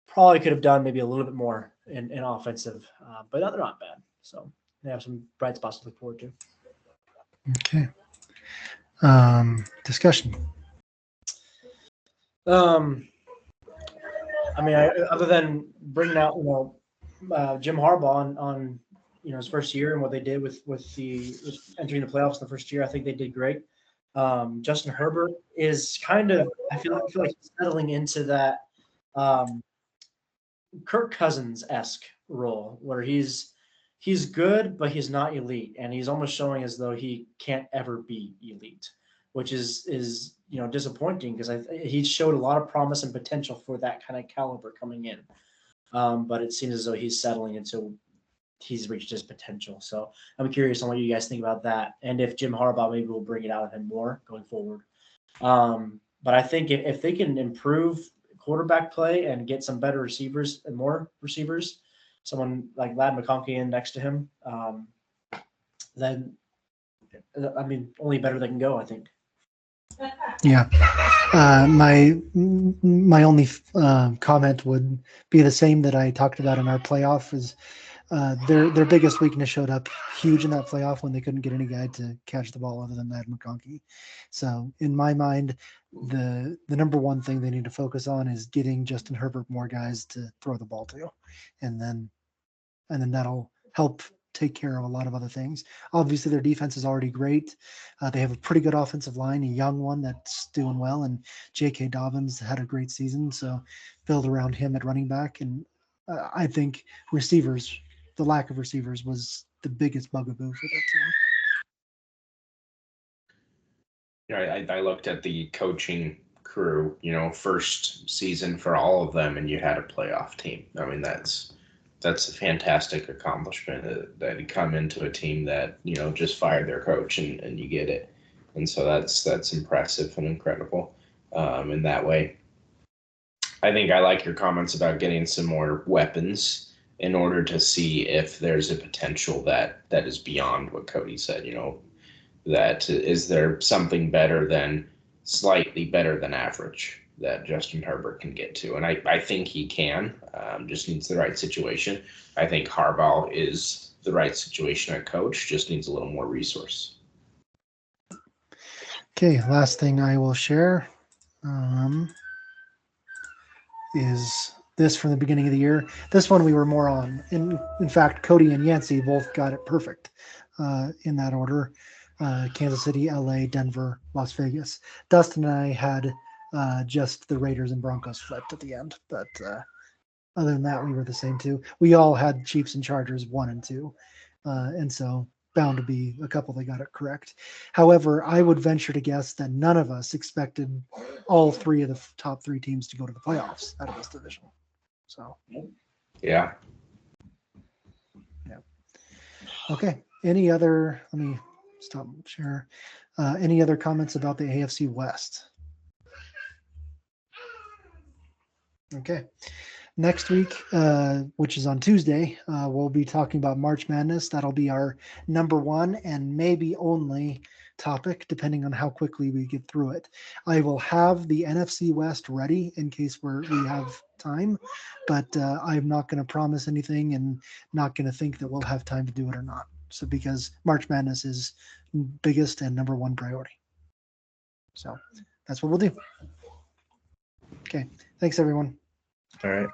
probably could have done maybe a little bit more in offensive, but they're not bad. So they have some bright spots to look forward to. Okay. Discussion. Other than bringing out, Jim Harbaugh on his first year and what they did with entering the playoffs in the first year, I think they did great. Justin Herbert is kind of, I feel like he's settling into that Kirk Cousins-esque role where he's good, but he's not elite, and he's almost showing as though he can't ever be elite, which is disappointing because he showed a lot of promise and potential for that kind of caliber coming in. But it seems as though he's settling until he's reached his potential. So I'm curious on what you guys think about that, and if Jim Harbaugh maybe will bring it out of him more going forward. But I think if they can improve quarterback play and get some better receivers and more receivers, someone like Ladd McConkey in next to him, then only better they can go, I think. Yeah. My only comment would be the same that I talked about in our playoff is their biggest weakness showed up huge in that playoff when they couldn't get any guy to catch the ball other than Ladd McConkey. So in my mind, the number one thing they need to focus on is getting Justin Herbert more guys to throw the ball to, and then that'll help take care of a lot of other things. Obviously, their defense is already great. They have a pretty good offensive line, a young one that's doing well, and J.K. Dobbins had a great season, so build around him at running back. And I think receivers, the lack of receivers was the biggest bugaboo for that team. I looked at the coaching crew, first season for all of them, and you had a playoff team. I mean, that's a fantastic accomplishment that you come into a team that, just fired their coach and you get it. And so that's impressive and incredible in that way. I think I like your comments about getting some more weapons in order to see if there's a potential that is beyond what Cody said, that is there something better than slightly better than average that Justin Herbert can get to. And I think he can, just needs the right situation. I think Harbaugh is the right situation at coach, just needs a little more resource. Okay, last thing I will share is this from the beginning of the year. This one we were more on. In fact, Cody and Yancey both got it perfect in that order. Kansas City, LA, Denver, Las Vegas. Dustin and I had just the Raiders and Broncos flipped at the end, but other than that, we were the same too. We all had Chiefs and Chargers 1 and 2, and so bound to be a couple that got it correct. However, I would venture to guess that none of us expected all three of the top 3 teams to go to the playoffs out of this division. So, yeah. Okay. Any other? Let me stop share. Any other comments about the AFC West? Okay. Next week, which is on Tuesday, we'll be talking about March Madness. That'll be our number one and maybe only topic, depending on how quickly we get through it. I will have the NFC West ready in case we have time, but I'm not going to promise anything and not going to think that we'll have time to do it or not. So because March Madness is biggest and number one priority. So that's what we'll do. Okay. Thanks, everyone. All right.